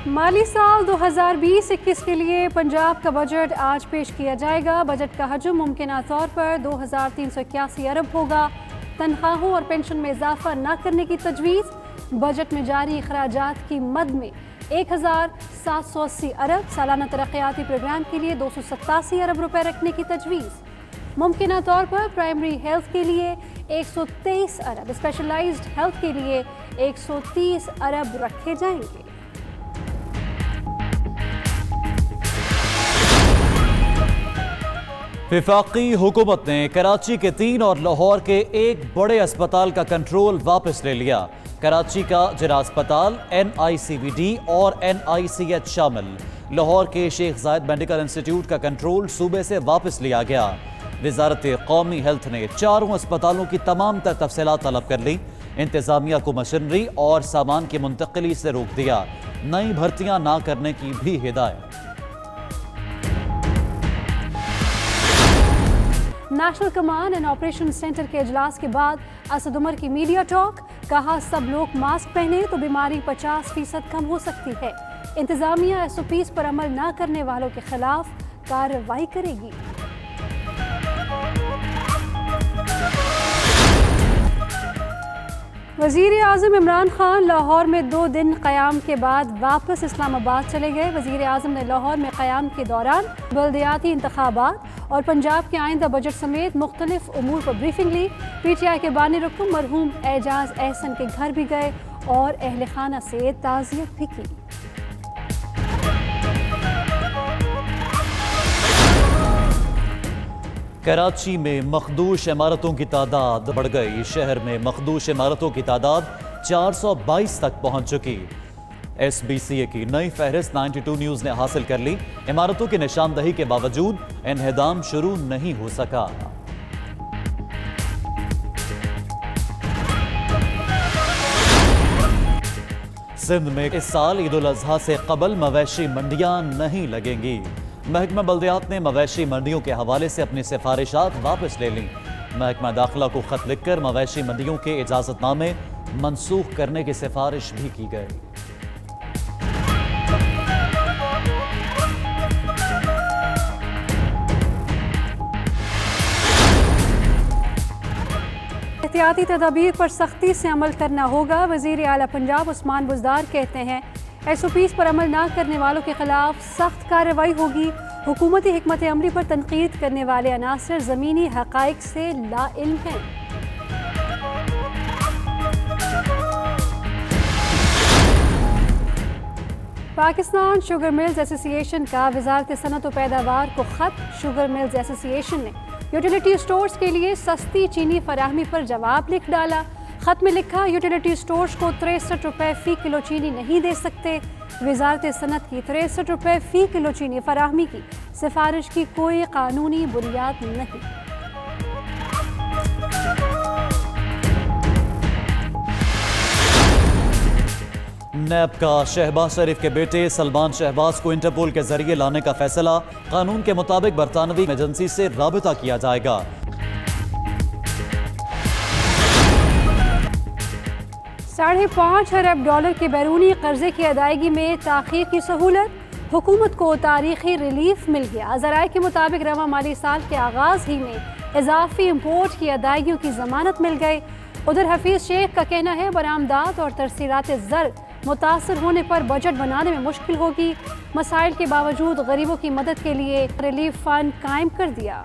माली साल 2020-21 के लिए पंजाब का बजट आज पेश किया जाएगा। बजट का हजम मुमकिन तौर पर 2381 अरब होगा। तनख्वाहों और पेंशन में इजाफा न करने की तजवीज़। बजट में जारी अखराजात की मद में 1780 अरब, सालाना तरक्याती प्रोग्राम के लिए 287 अरब रुपए रखने की तजवीज़। मुमकिन तौर पर प्राइमरी हेल्थ के लिए 123 अरब, स्पेशलाइज्ड हेल्थ के लिए 130 अरब रखे जाएंगे। वफाकी हुकूमत ने कराची के 3 और लाहौर के एक बड़े अस्पताल का कंट्रोल वापस ले लिया। कराची का जिला अस्पताल, NICBD और NICH शामिल लाहौर के शेख जायद मेडिकल इंस्टीट्यूट का कंट्रोल सूबे से वापस लिया गया। वजारत कौमी हेल्थ ने चारों अस्पतालों की तमाम तर तफसीलात तलब कर ली। इंतजामिया को मशीनरी और सामान की मुंतकिली से रोक दिया। नई भर्तियां ना करने की भी हिदायत। National command and operation centre के इजलास के बाद असद उमर की मीडिया टॉक। कहा, सब लोग मास्क पहने तो बीमारी 50% कम हो सकती है। इंतजामिया SOPs पर अमल न करने वालों के खिलाफ कार्रवाई करेगी। वज़ीर आज़म इमरान खान लाहौर में 2 दिन क़याम के बाद वापस इस्लामाबाद चले गए। वज़ीर आज़म ने लाहौर में क़याम के दौरान बल्दियाती इंतखाबात और पंजाब के आइंदा बजट समेत मुख्तलिफ उमूर पर ब्रीफिंग ली। PTI के बानी रुकन मरहूम एजाज एहसन के घर भी गए और अहल खाना से ताज़ियत भी की। कराची में मखदूश इमारतों की तादाद बढ़ गई। शहर में मखदूश इमारतों की तादाद 422 तक पहुंच चुकी। SBCA की नई फहरिस्त 92 न्यूज़ ने हासिल कर ली। इमारतों की निशानदही के बावजूद इन्हिदाम शुरू नहीं हो सका। सिंध में इस साल ईद उल अजहा से कबल मवेशी मंडियां नहीं लगेंगी। महकमा बल्दियात ने मवेशी मंडियों के हवाले से अपनी सिफारिशात वापस ले लीं। महकमा दाखिला को खत लिखकर मवेशी मंडियों के इजाजतनामे मनसूख करने की सिफारिश भी की गई। एहतियाती तदाबीर पर सख्ती से अमल करना होगा। वज़ीर आला पंजाब उस्मान बुज़दार कहते हैं, SOPs पर अमल न करने वालों के खिलाफ सख्त कार्रवाई होगी। हुकूमती हिकमत अमली पर तनकीद करने वाले अनासर ज़मीनी हक़ाइक़ से लाइल्म हैं। पाकिस्तान शुगर मिल्स एसोसिएशन का वज़ारत सनअत व पैदावार को ख़त। शुगर मिल्स एसोसिएशन ने यूटिलिटी स्टोर्स के लिए सस्ती चीनी फराहमी पर जवाब लिख डाला। खत में लिखा, यूटिलिटी स्टोर्स को 63 रुपए फ़ी किलो चीनी नहीं दे सकते। वज़ारत सनअत की 63 रुपए फ़ी किलो चीनी फराहमी की सिफारिश की कोई कानूनी बुनियाद नहीं। नैब का शहबाज शरीफ के बेटे सलमान शहबाज को इंटरपोल के जरिए लाने का फैसला। कानून के मुताबिक बरतानवी एजेंसी से राबिता किया जाएगा। $5.5 अरब के बैरूनी कर्जे की अदायगी में ताख़ीर की सहूलत। हुकूमत को तारीखी रिलीफ मिल गया। ज़राए के मुताबिक रवा माली साल के आगाज़ ही में इजाफी इम्पोर्ट की अदायगियों की ज़मानत मिल गई। उधर हफीज़ शेख का कहना है, बरामदात और तरसीलात ज़र मुतासर होने पर बजट बनाने में मुश्किल होगी। मसाइल के बावजूद गरीबों की मदद के लिए रिलीफ फंड कायम कर दिया।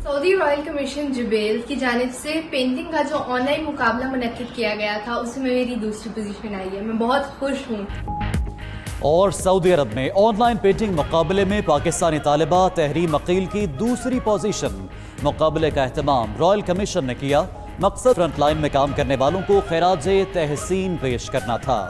सऊदी रॉयल कमीशन जुबेल की जानिब से पेंटिंग का जो ऑनलाइन मुकाबला मुनक्किद किया गया था, उसमें मेरी दूसरी पोजीशन आई है। मैं बहुत खुश हूँ। और सऊदी अरब में ऑनलाइन पेंटिंग मुकाबले में पाकिस्तानी तालिबा तहरीम अकील की दूसरी पोजीशन। मुकाबले का एहतमाम रॉयल कमीशन ने किया। मकसद फ्रंट लाइन में काम करने वालों को खैराज तहसीन पेश करना था।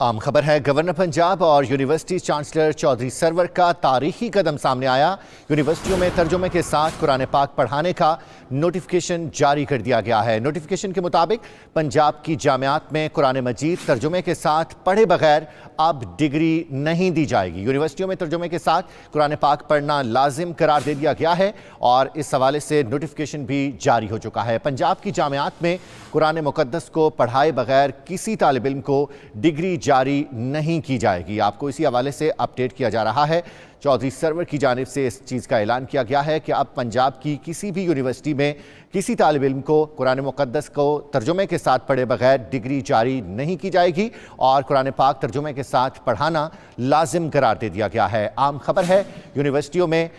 आम खबर है, गवर्नर पंजाब और यूनिवर्सिटी चांसलर चौधरी सरवर का तारीखी कदम सामने आया। यूनिवर्सिटियों में तर्जुमे के साथ कुरान पाक पढ़ाने का नोटिफिकेशन जारी कर दिया गया है। नोटिफिकेशन के मुताबिक पंजाब की जामियात में कुरान मजीद तर्जुमे के साथ पढ़े बगैर अब डिग्री नहीं दी जाएगी। यूनिवर्सिटियों में तर्जुमे के साथ कुरान पाक पढ़ना लाजिम करार दे दिया गया है और इस हवाले से नोटिफिकेशन भी जारी हो चुका है। पंजाब की जामियात में कुरान मुकद्दस को पढ़ाए बगैर किसी तालिब इल्म को डिग्री जारी नहीं की जाएगी। आपको इसी हवाले से अपडेट किया जा रहा है। चौधरी सरवर की जानिब से इस चीज़ का ऐलान किया गया है कि अब पंजाब की किसी भी यूनिवर्सिटी में किसी तालिब इल्म को कुरान मुकद्दस को तर्जुमे के साथ पढ़े बगैर डिग्री जारी नहीं की जाएगी और कुरान पाक तर्जुमे के साथ पढ़ाना लाजिम करार दे दिया गया है। आम खबर है, यूनिवर्सिटियों में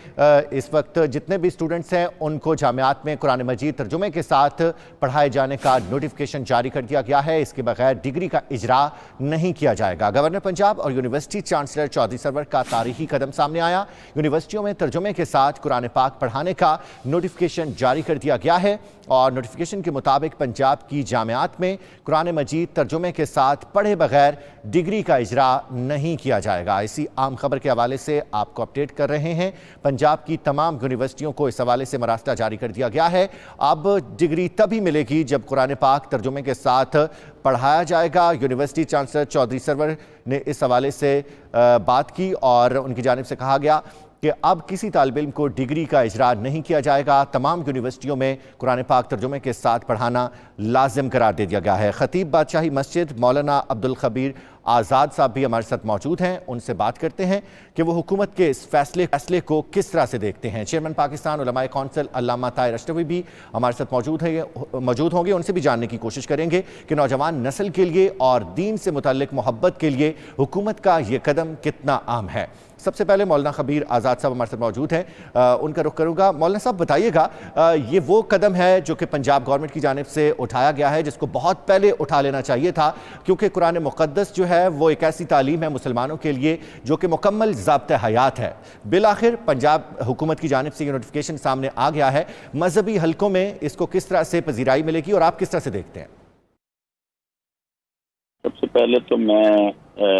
इस वक्त जितने भी स्टूडेंट्स हैं उनको जामियात में कुरान मजीद तर्जुमे के साथ पढ़ाए जाने का नोटिफिकेशन जारी कर दिया गया है। इसके बगैर डिग्री का इजरा नहीं किया जाएगा। गवर्नर पंजाब और यूनिवर्सिटी चांसलर चौधरी सरवर का तारीखी कदम सामने आया। यूनिवर्सिटियों में तर्जुमे के साथ कुरान पाक पढ़ाने का नोटिफिकेशन जारी कर दिया गया है और नोटिफिकेशन के मुताबिक पंजाब की जामियात में कुरान मजीद तर्जुमे के साथ पढ़े बगैर डिग्री का इजरा नहीं किया जाएगा। इसी आम खबर के हवाले से आपको अपडेट कर रहे हैं। पंजाब की तमाम यूनिवर्सिटियों को इस हवाले से मरास्ता जारी कर दिया गया है। अब डिग्री तभी मिलेगी जब कुरान पाक तर्जुमे के साथ पढ़ाया जाएगा। यूनिवर्सिटी चांसलर चौधरी सरवर ने इस हवाले से बात की और उनकी जानिब से कहा गया कि अब किसी तालिब इल्म को डिग्री का इजरा नहीं किया जाएगा। तमाम यूनिवर्सिटियों में कुरान पाक तर्जुमे के साथ पढ़ाना लाजिम करार दे दिया गया है। खतीब बादशाही मस्जिद मौलाना अब्दुल खबीर आज़ाद साहब भी हमारे साथ मौजूद हैं। उनसे बात करते हैं कि वो हुकूमत के इस फैसले को किस तरह से देखते हैं। चेयरमैन पाकिस्तान उलमाए कौंसिल अल्लामा ताहिर अशरफी भी हमारे साथ मौजूद होंगे। उनसे भी जानने की कोशिश करेंगे कि नौजवान नस्ल के लिए और दीन से मुतल्लिक मोहब्बत के लिए हुकूमत का ये कदम कितना आम है। सबसे पहले मौलाना खबीर आज़ाद साहब हमारे साथ मौजूद हैं, उनका रुख करूँगा। मौलाना साहब बताइएगा, ये वो कदम है जो कि पंजाब गवर्नमेंट की जानिब से उठाया गया है जिसको बहुत पहले उठा लेना चाहिए था, क्योंकि कुरान मुक़द्दस जो है वो एक ऐसी तालीम है मुसलमानों के लिए जो कि मुकम्मल ज़ाब्ते हयात है। बिलाखिर पंजाब हुकूमत की जानिब से ये नोटिफिकेशन सामने आ गया है। मजहबी हलकों में इसको किस तरह से पजीराई मिलेगी और आप किस तरह से देखते हैं? सबसे पहले तो मैं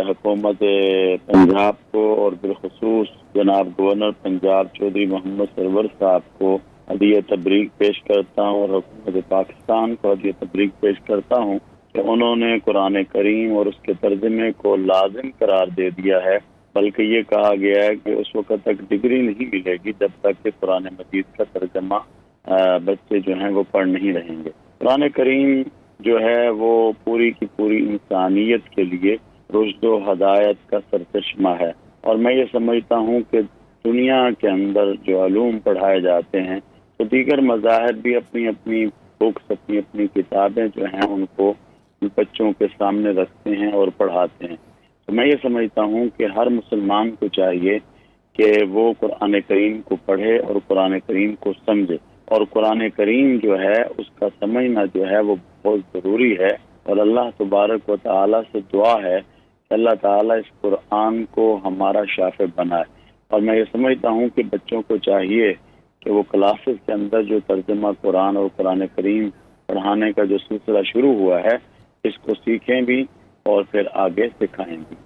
हुकूमत पंजाब को और बिलखुसूस जनाब गवर्नर पंजाब चौधरी मोहम्मद सरवर साहब को हदीया तबरीक पेश करता हूँ और हुकूमत पाकिस्तान को हदीया तबरीक पेश करता हूँ कि उन्होंने कुरान करीम और उसके तर्जुमे को लाजिम करार दे दिया है। बल्कि ये कहा गया है कि उस वक्त तक डिग्री नहीं मिलेगी जब तक कि कुरान मजीद का तर्जमा बच्चे जो हैं वो पढ़ नहीं रहेंगे। कुरान करीम जो है वो पूरी की पूरी इंसानियत के लिए रुश्द व हदायत का सरचश्मा है और मैं ये समझता हूँ कि दुनिया के अंदर जो अलूम पढ़ाए जाते हैं तो दीगर मज़ाहिब भी अपनी अपनी बुक्स, अपनी अपनी किताबें जो हैं उनको बच्चों के सामने रखते हैं और पढ़ाते हैं। तो मैं ये समझता हूँ कि हर मुसलमान को चाहिए कि वो कुरान करीम को पढ़े और कुरान करीम को समझे और कुरान करीम जो है उसका समझना जो है वो बहुत ज़रूरी है। और अल्लाह तबारक व तआला से दुआ है कि अल्लाह ताला इस कुरान को हमारा शाफ़े बनाए। और मैं ये समझता हूँ कि बच्चों को चाहिए कि वो क्लासेस के अंदर जो तर्जुमा कुरान और कुरान करीम पढ़ाने का जो सिलसिला शुरू हुआ है इसको सीखें भी और फिर आगे सिखाएं भी।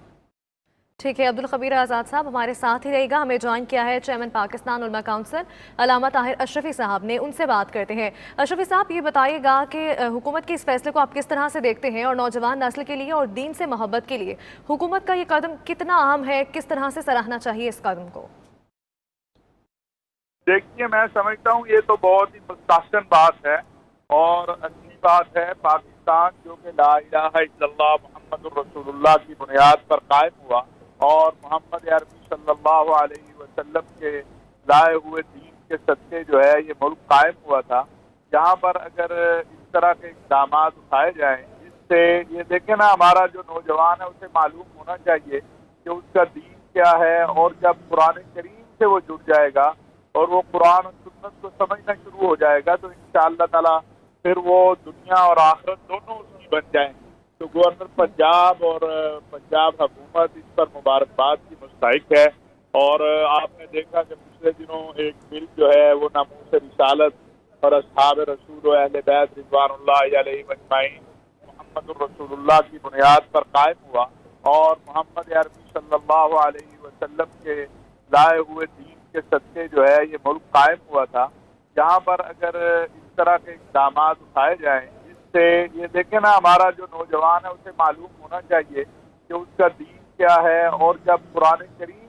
ठीक है, अब्दुल खबीर आज़ाद साहब हमारे साथ ही रहेगा। हमें ज्वाइन किया है चेयरमैन पाकिस्तान उलमा काउंसिल अल्लामा ताहिर अशरफी साहब ने, उनसे बात करते हैं। अशरफी साहब ये बताइएगा कि हुकूमत के इस फैसले को आप किस तरह से देखते हैं और नौजवान नस्ल के लिए और दीन से मोहब्बत के लिए हुकूमत का ये कदम कितना अहम है, किस तरह से सराहना चाहिए इस कदम को? देखिए, मैं समझता हूँ ये तो बहुत ही मुस्तहसन बात है और अच्छी बात है। पाकिस्तान जो कि ला इलाहा इल्लल्लाह मुहम्मदुर रसूलुल्लाह की बुनियाद पर कायम हुआ और मोहम्मद अरबी सल्लल्लाहु अलैहि वसल्लम के लाए हुए दीन के सदक़े जो है ये मुल्क कायम हुआ था। यहाँ पर अगर इस तरह के इक़दाम उठाए जाएं जिससे ये देखें ना, हमारा जो नौजवान है उसे मालूम होना चाहिए कि उसका दीन क्या है और जब कुरान करीम से वो जुड़ जाएगा और वो कुरान और सुन्नत को समझना शुरू हो जाएगा तो इंशाअल्लाह ताला फिर वो दुनिया और आखिरत दोनों उसकी बन जाएंगी। तो गवर्नर पंजाब और पंजाब हुकूमत इस पर मुबारकबाद की मुस्तहिक है। और आपने देखा कि पिछले दिनों एक बिल जो है वो नामूस रिसालत और अस्हाब रसूल व अहले बैत रिज़वानुल्लाह अलैहिम अजमाइन मुहम्मदुर रसूलुल्लाह की बुनियाद पर कायम हुआ اور محمد عربی صلی اللہ علیہ وسلم کے لائے ہوئے دین کے صدقے جو ہے یہ ملک قائم ہوا تھا. یہاں پر اگر اس طرح کے اقدامات اٹھائے جائیں جس سے یہ دیکھیں نا ہمارا جو نوجوان ہے اسے معلوم ہونا چاہیے کہ اس کا دین کیا ہے. اور جب قرآن کریم